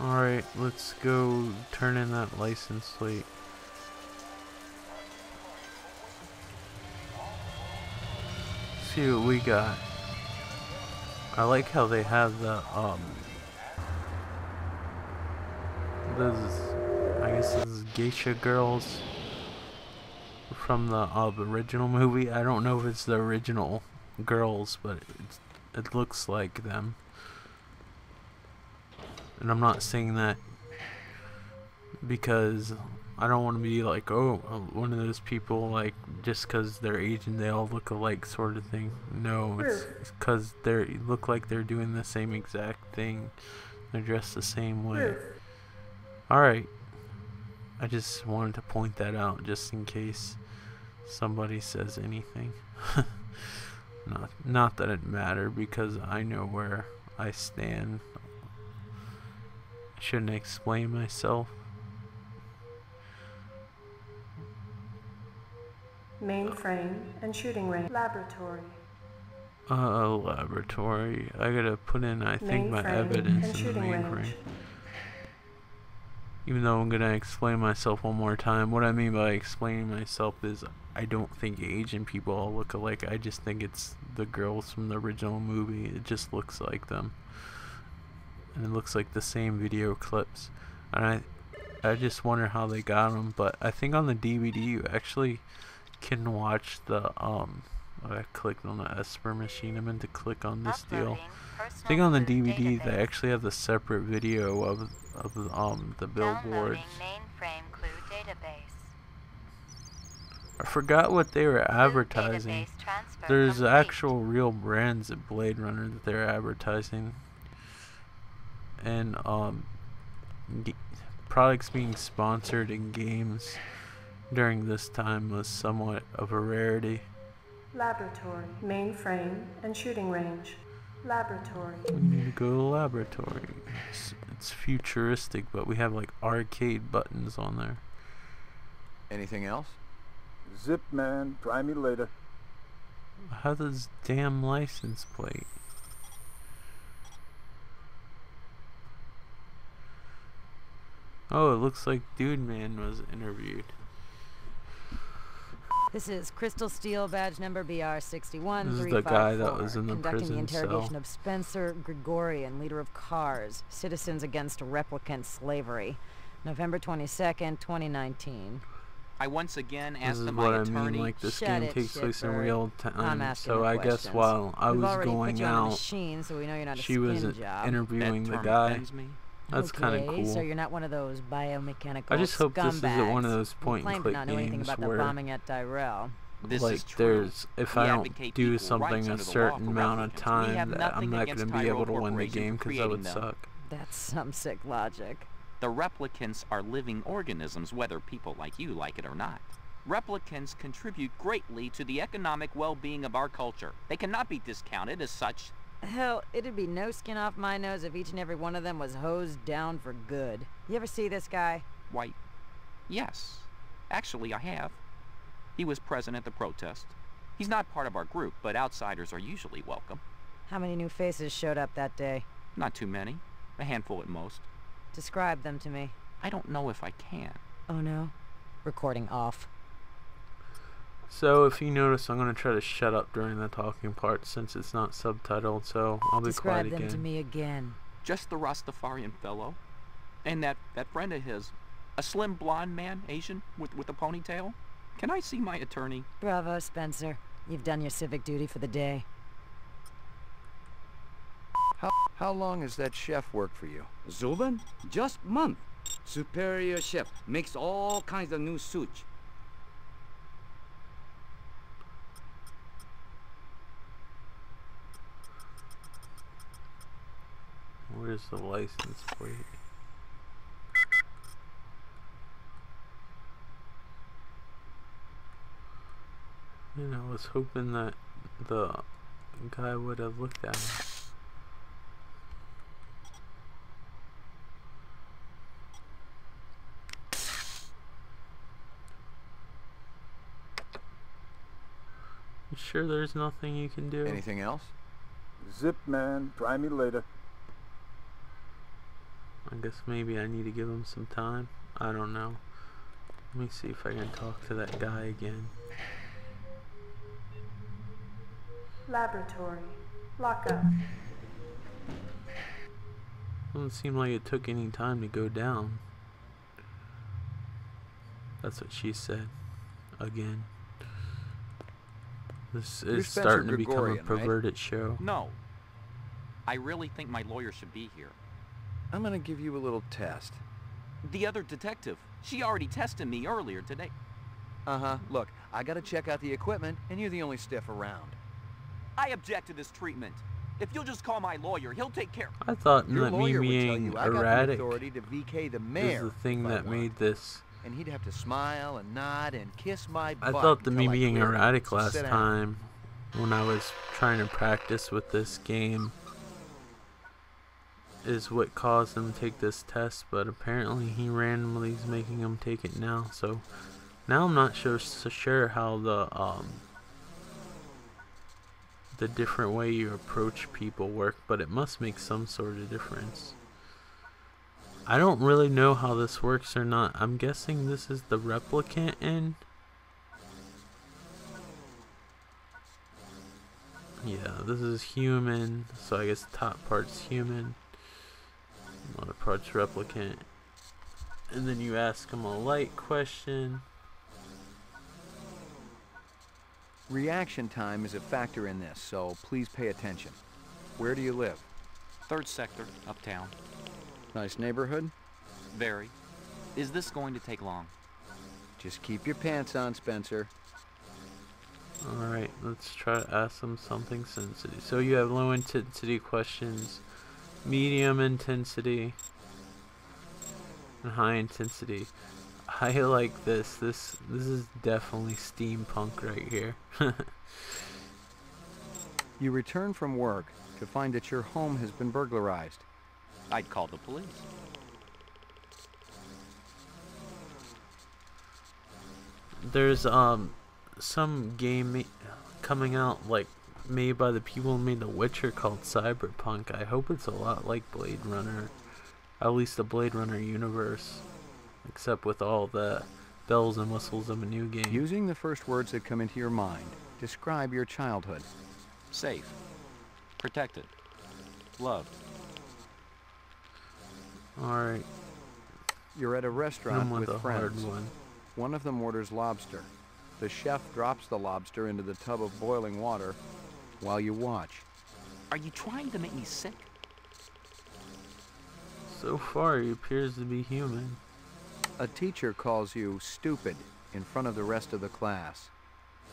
Alright, let's go turn in that license plate. See what we got. I like how they have the those, I guess this is geisha girls from the original movie. I don't know if it's the original girls, but it looks like them. And I'm not saying that because I don't want to be like, oh, one of those people, like, just because they're Asian, they all look alike sort of thing. No, it's because they look like they're doing the same exact thing. They're dressed the same way. Alright. I just wanted to point that out just in case somebody says anything. Not that it mattered, because I know where I stand. I shouldn't explain myself. Mainframe and shooting range. Laboratory. Laboratory. I gotta put in, I think, my evidence in the mainframe. Even though I'm gonna explain myself one more time. What I mean by explaining myself is I don't think Asian people all look alike. I just think it's the girls from the original movie. It just looks like them. And it looks like the same video clips. And I just wonder how they got them. But I think on the DVD you actually can watch the I clicked on the Esper machine. I meant to click on this deal. I think on the DVD they actually have the separate video of the billboards. I forgot what they were advertising. There's actual real brands at Blade Runner that they're advertising, and products being sponsored in games during this time was somewhat of a rarity. Laboratory, mainframe, and shooting range. Laboratory. We need to go to the laboratory. It's futuristic, but we have like arcade buttons on there. Anything else? Zip, man. Try me later. How does damn license plate? Oh, it looks like Dude Man was interviewed. This is Crystal Steel, badge number BR61354. This is the guy that was in the conducting prison the interrogation cell. of Spencer Gregorian, leader of CARS, Citizens Against Replicant Slavery, November 22nd, 2019. I once again This asked is my what I attorney. mean, like this Shut game it, takes place in shitbird. real I'm time. asking So the I guess questions. while I We've was already put going you on the out, machine, so we know you're not a she was skin job. interviewing That the term guy. offends me. That's kind of Okay, cool. so you're not one of those biomechanical I just hope this isn't one of scumbags those who point and claim to click not know anything games about the where, bombing at Tyrell. This like, is true. there's, if We I don't advocate do equal something rights a under the law certain for amount of replicants. We time, have that I'm nothing not against going to be Tyrell able to win the Corporation game, for because that would creating them. suck. That's some sick logic. The replicants are living organisms, whether people like you like it or not. Replicants contribute greatly to the economic well-being of our culture. They cannot be discounted as such. Hell, it'd be no skin off my nose if each and every one of them was hosed down for good. You ever see this guy? Why, yes. Actually, I have. He was present at the protest. He's not part of our group, but outsiders are usually welcome. How many new faces showed up that day? Not too many. A handful at most. Describe them to me. I don't know if I can. Oh no. Recording off. So if you notice, I'm going to try to shut up during the talking part since it's not subtitled, so I'll be quiet Describe them again. to me again. Just the Rastafarian fellow. And that friend of his. A slim blonde man, Asian, with a ponytail. Can I see my attorney? Bravo, Spencer. You've done your civic duty for the day. How long has that chef worked for you? Zuben? Just month. Superior chef. Makes all kinds of new sushi. Where's the license plate? You know, I was hoping that the guy would have looked at it. You sure there's nothing you can do? Anything else? Zip, man. Try me later. I I guess maybe I need to give him some time. I don't know. Let me see if I can talk to that guy again. Laboratory. Lockup. Doesn't seem like it took any time to go down. That's what she said. Again. This You're is Spencer starting to become a Gregorian, right? perverted show. No. I really think my lawyer should be here. I'm gonna give you a little test. The other detective, she already tested me earlier today. Uh-huh. Look, I gotta check out the equipment, and you're the only stiff around. I object to this treatment. If you'll just call my lawyer, he'll take care. I thought Your that me lawyer would tell being you I got the erratic authority to VK the is mayor the thing if I that want. made this. And he'd have to smile and nod and kiss my I butt thought that me until I being cleared him. erratic So last sit down. time when I was trying to practice with this game is what caused him to take this test, but apparently he randomly is making him take it now. So now I'm not sure how the different way you approach people work, but it must make some sort of difference. I don't really know how this works or not. I'm guessing this is the replicant end. Yeah, this is human, so I guess the top part's human, bottom part's replicant. And then you ask them a light question. Reaction time is a factor in this, so please pay attention. Where do you live? 3rd sector, uptown. Nice neighborhood? Very. Is this going to take long? Just keep your pants on, Spencer. Alright, let's try to ask them something sensitive. So you have low intensity questions, medium intensity, and high intensity. I like this. This is definitely steampunk right here. You return from work to find that your home has been burglarized. I'd call the police. There's some game coming out like made by the people who made The Witcher called Cyberpunk. I hope it's a lot like Blade Runner, at least the Blade Runner universe, except with all the bells and whistles of a new game. Using the first words that come into your mind, describe your childhood. Safe. Protected. Loved. Alright, You're at a restaurant with with a hard friends. one. One of them orders lobster. The chef drops the lobster into the tub of boiling water while you watch. Are you trying to make me sick? So far, he appears to be human. A teacher calls you stupid in front of the rest of the class.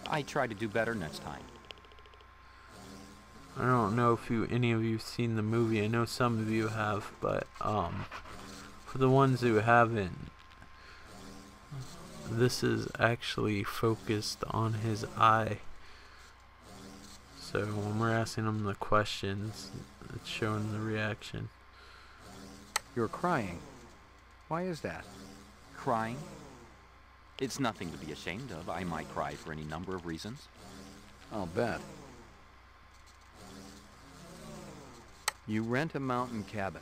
I try to do better next time. I don't know if any of you have seen the movie. I know some of you have, but for the ones who haven't, this is actually focused on his eye. So when we're asking him the questions, it's showing the reaction. You're crying. Why is that? Crying? It's nothing to be ashamed of. I might cry for any number of reasons. I'll bet. You rent a mountain cabin.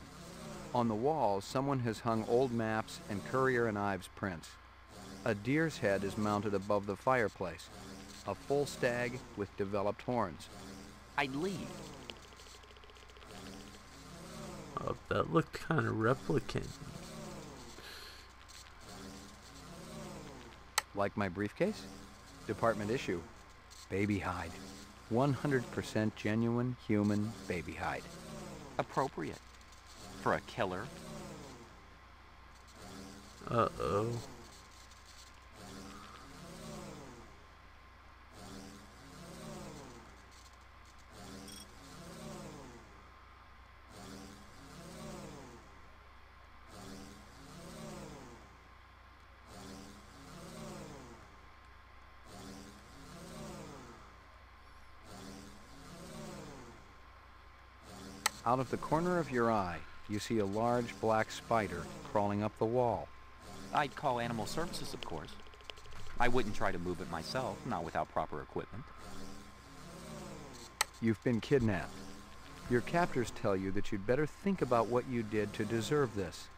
On the walls, someone has hung old maps and Currier and Ives prints. A deer's head is mounted above the fireplace. A full stag with developed horns. I'd leave. Oh, that looked kind of replicant. Like my briefcase? Department issue. Baby hide. 100% genuine human baby hide. Appropriate. For a killer. Uh-oh. Out of the corner of your eye, you see a large black spider crawling up the wall. I'd call animal services, of course. I wouldn't try to move it myself, not without proper equipment. You've been kidnapped. Your captors tell you that you'd better think about what you did to deserve this.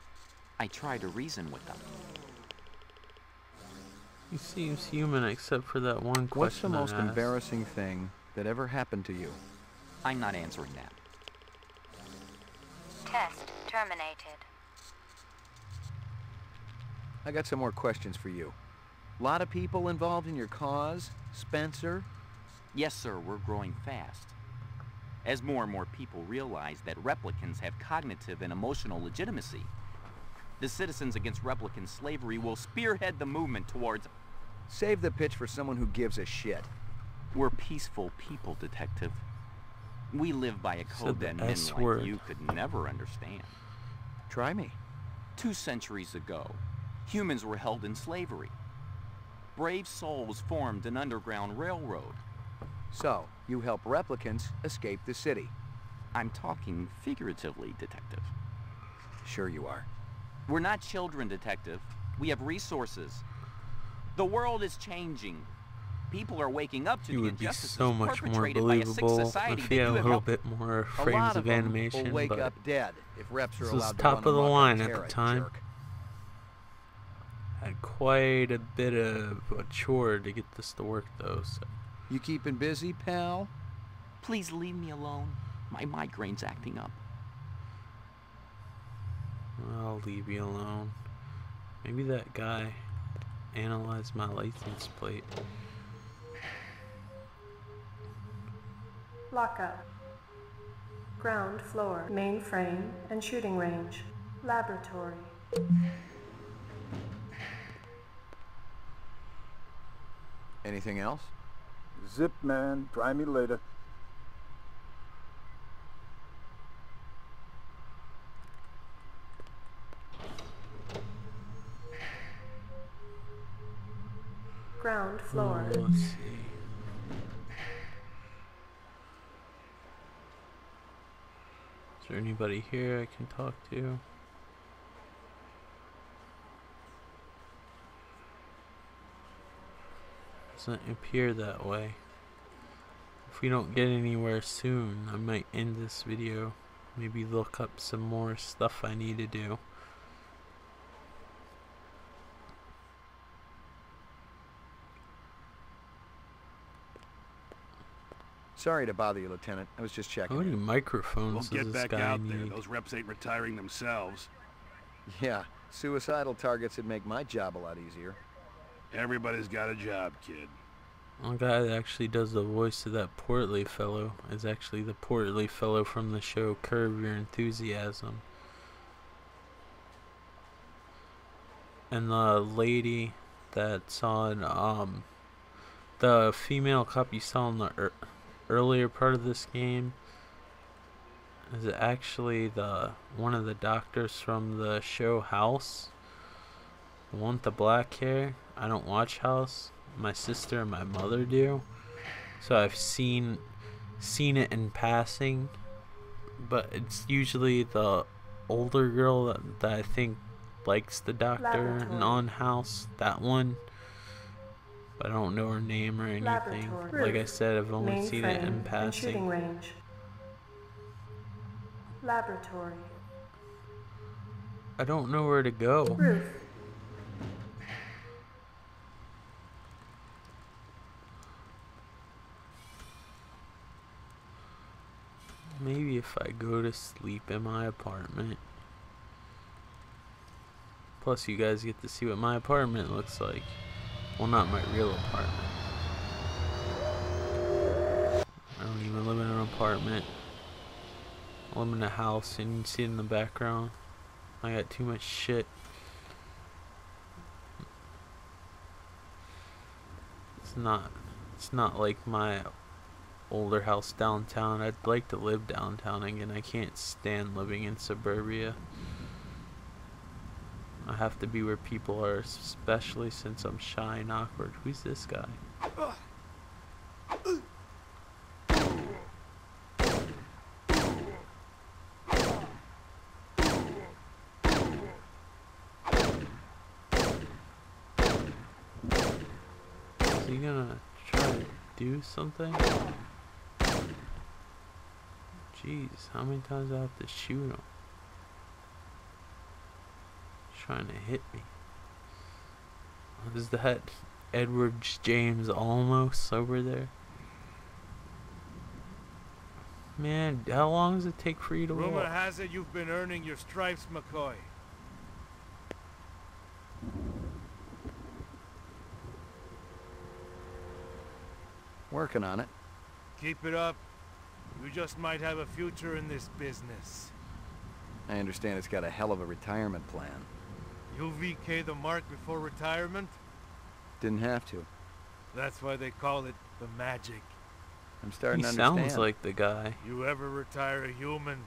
I try to reason with them. He seems human except for that one question. What's the most I asked. embarrassing thing that ever happened to you? I'm not answering that. Test terminated. I got some more questions for you. Lot of people involved in your cause, Spencer? Yes, sir, we're growing fast. As more and more people realize that replicants have cognitive and emotional legitimacy, the Citizens Against Replicant Slavery will spearhead the movement towards... Save the pitch for someone who gives a shit. We're peaceful people, Detective. We live by a code that men S like word. you could never understand. Try me. 2 centuries ago, humans were held in slavery. Brave souls formed an underground railroad. So, you help replicants escape the city. I'm talking figuratively, Detective. Sure you are. We're not children, Detective. We have resources. The world is changing. People are waking up to He the would be injustices so much more perpetrated by a sick believable society if that he had you a have little helped. bit more A frames lot of them animation. will wake But up dead if reps are this was allowed to top run of the amok on line at the Terra, you time. jerk. had quite a bit of a chore to get this to work, though. So You keeping busy, pal? Please leave me alone. My migraine's acting up. I'll leave you alone. Maybe that guy analyzed my license plate. Lockup. Ground floor, mainframe and shooting range. Laboratory. Anything else? Zip, man. Try me later. Ground floor. Let's see. Is there anybody here I can talk to? Doesn't appear that way. If we don't get anywhere soon, I might end this video. Maybe look up some more stuff I need to do. Sorry to bother you, Lieutenant. I was just checking. How many microphones We'll does get this back guy out there. need? Those reps ain't retiring themselves. Yeah, suicidal targets would make my job a lot easier. Everybody's got a job, kid. One guy that actually does the voice of that portly fellow is actually the portly fellow from the show Curb Your Enthusiasm. And the lady that's on, the female cop you saw in the earlier part of this game is actually one of the doctors from the show House. The one with the black hair. I don't watch House. My sister and my mother do, so I've seen it in passing, but it's usually the older girl that I think likes the doctor and on House, that one. But I don't know her name or anything. Laboratory. Like I said, I've only Mainframe seen it in and passing. shooting range. Laboratory. I don't know where to go. Roof. Maybe if I go to sleep in my apartment. Plus you guys get to see what my apartment looks like. Well, not my real apartment. I don't even live in an apartment. I live in a house, and you can see it in the background. I got too much shit. It's not like my older house downtown. I'd like to live downtown again. I can't stand living in suburbia. I have to be where people are, especially since I'm shy and awkward. Who's this guy? Is he gonna try to do something? Jeez, how many times do I have to shoot him? Trying to hit me. Is that Edward James Olmos over there? Man, how long does it take for you to Rumor walk? has it you've been earning your stripes, McCoy. Working on it. Keep it up. You just might have a future in this business. I understand it's got a hell of a retirement plan. You VK the mark before retirement? Didn't have to. That's why they call it the magic. I'm starting He to understand. sounds like the guy You ever retire a human,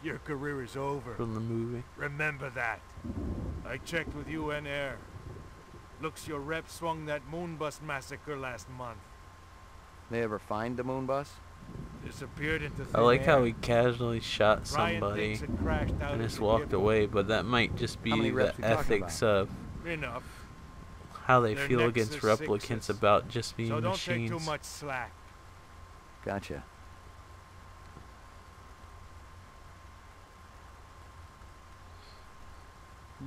your career is over. from the movie. Remember that. I checked with UN Air. Looks your rep swung that moonbus massacre last month. They ever find the moon bus? Disappeared into thin I like air. how he casually shot Ryan somebody thinks it crashed out and of just the walked vehicle. away, but that might just be How many the reps we talking ethics of Enough. how they Their feel necks against are replicants sixes. about just being So don't machines. take too much slack. Gotcha.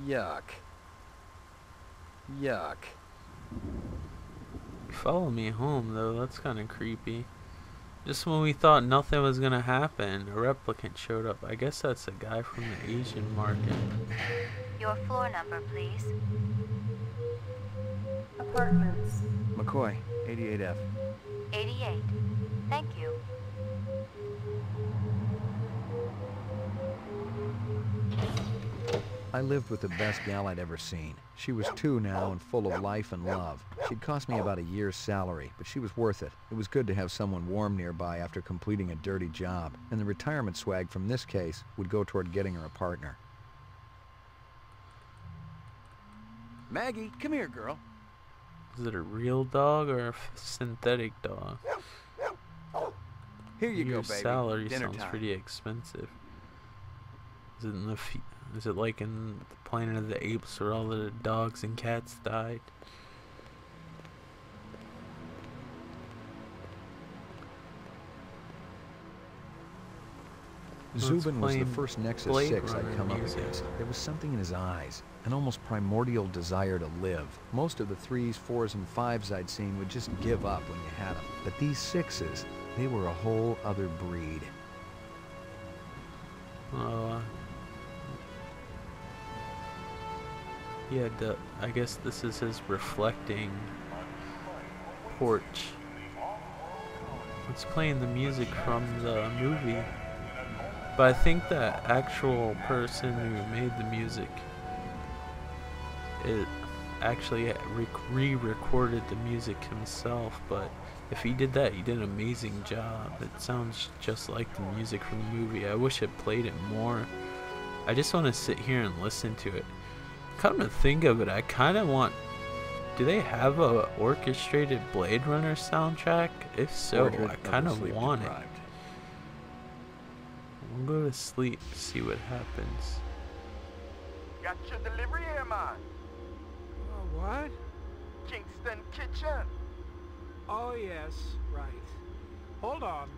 Yuck. Yuck. Follow me home, though. That's kind of creepy. Just when we thought nothing was gonna happen, a replicant showed up. I guess that's a guy from the Asian market. Your floor number, please. Apartments. McCoy, 88F. 88. Thank you. I lived with the best gal I'd ever seen. She was 2 now and full of life and love. She'd cost me about a year's salary, but she was worth it. It was good to have someone warm nearby after completing a dirty job, and the retirement swag from this case would go toward getting her a partner. Maggie, come here, girl. Is it a real dog or a synthetic dog? Here you Your go, baby. salary Dinner sounds time. pretty expensive. Is it in the is it like in the Planet of the Apes where all the dogs and cats died? Zubin was the playing first Nexus Blade 6 Runner I'd come up music. against. There was something in his eyes, an almost primordial desire to live. Most of the 3s, 4s, and 5s I'd seen would just give up when you had them. But these 6s, they were a whole other breed. Yeah, I guess this is his reflecting porch. It's playing the music from the movie. But I think the actual person who made the music, it actually re-recorded the music himself. But if he did that, he did an amazing job. It sounds just like the music from the movie. I wish it played it more. I just want to sit here and listen to it. Come to think of it, I kind of want... Do they have a orchestrated Blade Runner soundtrack? If so, I kind of want it. We'll go to sleep, see what happens. Got your delivery here, man. What? Kingston Kitchen. Oh, yes, right. Hold on.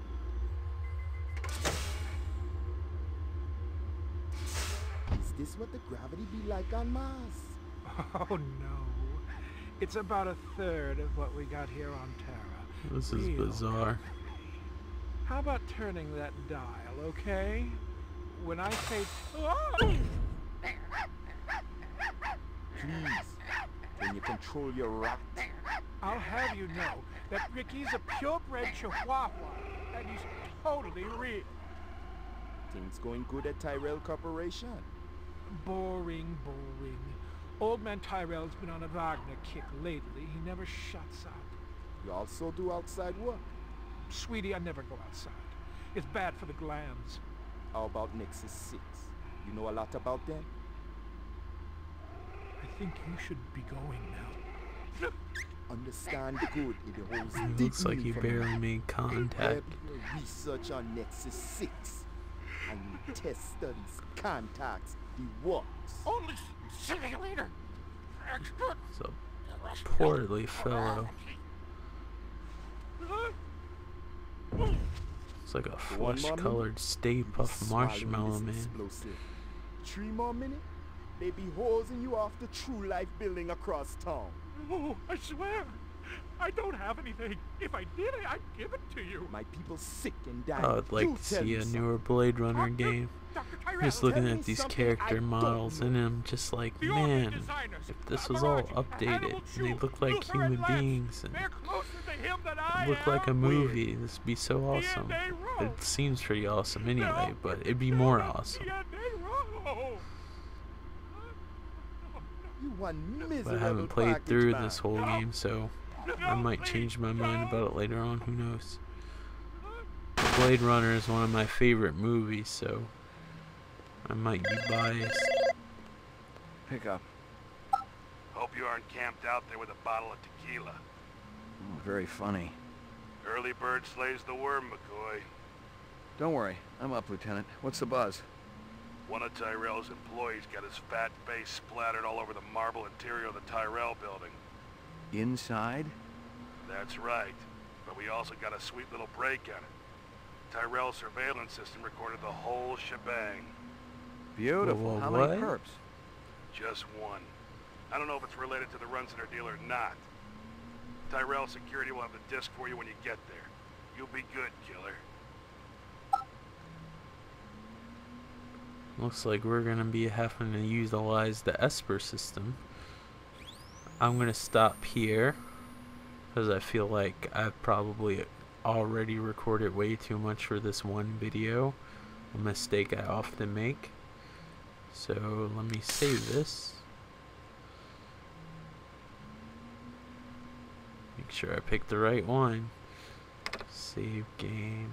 Is this what the gravity be like on Mars? Oh, no. It's about a third of what we got here on Terra. This is Real bizarre. How about turning that dial, okay? When I say... Oh! Please, can you control your rat? I'll have you know that Ricky's a purebred chihuahua, and he's totally real. Things going good at Tyrell Corporation? Boring, boring. Old man Tyrell's been on a Wagner kick lately. He never shuts up. You also do outside work? Sweetie, I never go outside. It's bad for the glands. How about Nexus 6? You know a lot about them? I think you should be going now. Understand good it holds It deep looks like he meaning for barely me. made contact. Help your research on Nexus 6. And your test studies, contacts, the works. Only simulator. Extra. It's a poorly fellow. It's like a flesh-colored Stay Puft Marshmallow Man. Explosive. 3 more minutes? They be hosing you off the True Life building across town. No, I swear. I don't have anything. If I did, I'd give it to you. My people sick and dying. I would like to see a newer Blade Runner game. Just looking at these character models and I'm just like, man, if this was all updated and they look like human beings and look like a movie, this would be so awesome. It seems pretty awesome anyway, but it'd be more awesome. But I haven't played through this whole game, so I might change my mind about it later on, who knows. Blade Runner is one of my favorite movies, so I might be biased. Pick up. Hope you aren't camped out there with a bottle of tequila. Oh, very funny. Early bird slays the worm, McCoy. Don't worry, I'm up, Lieutenant. What's the buzz? One of Tyrell's employees got his fat face splattered all over the marble interior of the Tyrell building. Inside? That's right. But we also got a sweet little break on it. Tyrell's surveillance system recorded the whole shebang. Beautiful. How many perps? Just one. I don't know if it's related to the Runcitor deal or not. Tyrell security will have the disc for you when you get there. You'll be good, killer. Looks like we're gonna be having to utilize the Esper system. I'm gonna stop here because I feel like I've probably already recorded way too much for this one video, a mistake I often make. So let me save this. Make sure I pick the right one. Save game.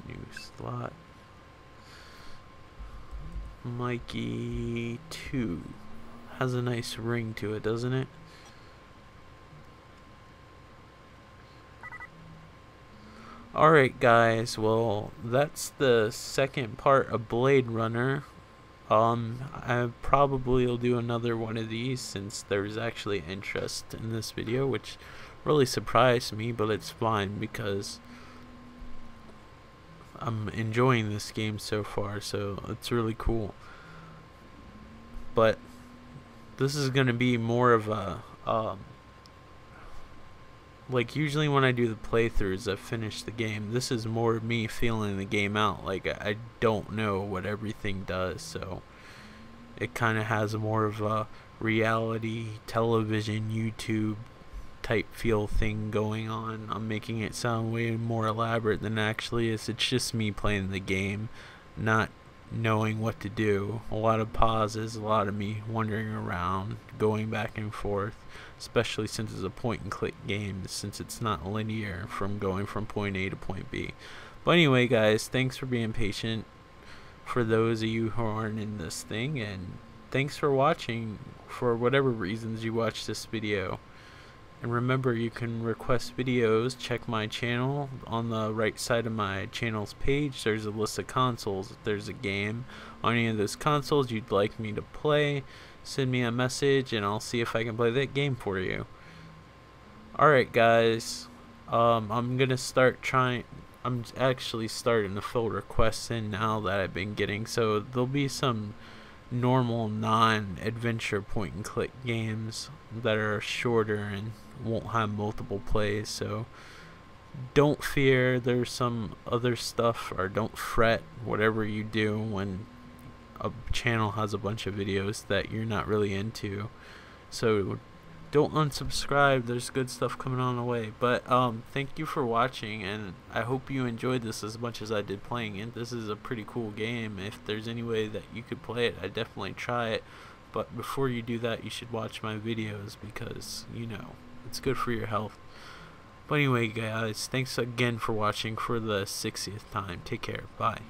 New slot. Mikey 2. Has a nice ring to it, doesn't it? Alright guys, well that's the second part of Blade Runner. I probably will do another one of these since there's actually interest in this video, which really surprised me, but it's fine because I'm enjoying this game so far, so it's really cool. But this is going to be more of a like usually when I do the playthroughs I finish the game, this is more me feeling the game out. Like I don't know what everything does, so it kind of has more of a reality television YouTube type feel thing going on. I'm making it sound way more elaborate than it actually is. It's just me playing the game, not knowing what to do. A lot of pauses, a lot of me wandering around, going back and forth, especially since it's a point and click game, since it's not linear from going from point A to point B. But anyway guys, thanks for being patient for those of you who aren't in this thing, and thanks for watching for whatever reasons you watched this video. And remember, you can request videos. Check my channel. On the right side of my channel's page there's a list of consoles. If there's a game on any of those consoles you'd like me to play, send me a message and I'll see if I can play that game for you. Alright guys, I'm gonna start trying. I'm actually starting to fill requests in now that I've been getting, so there'll be some normal non-adventure point and click games that are shorter and won't have multiple plays, so don't fear. There's some other stuff, or don't fret whatever you do when a channel has a bunch of videos that you're not really into. So don't unsubscribe, there's good stuff coming on the way. But thank you for watching, and I hope you enjoyed this as much as I did playing it. This is a pretty cool game. If there's any way that you could play it, I'd definitely try it. But before you do that, you should watch my videos because, you know, it's good for your health. But anyway guys, thanks again for watching for the 60th time. Take care. Bye.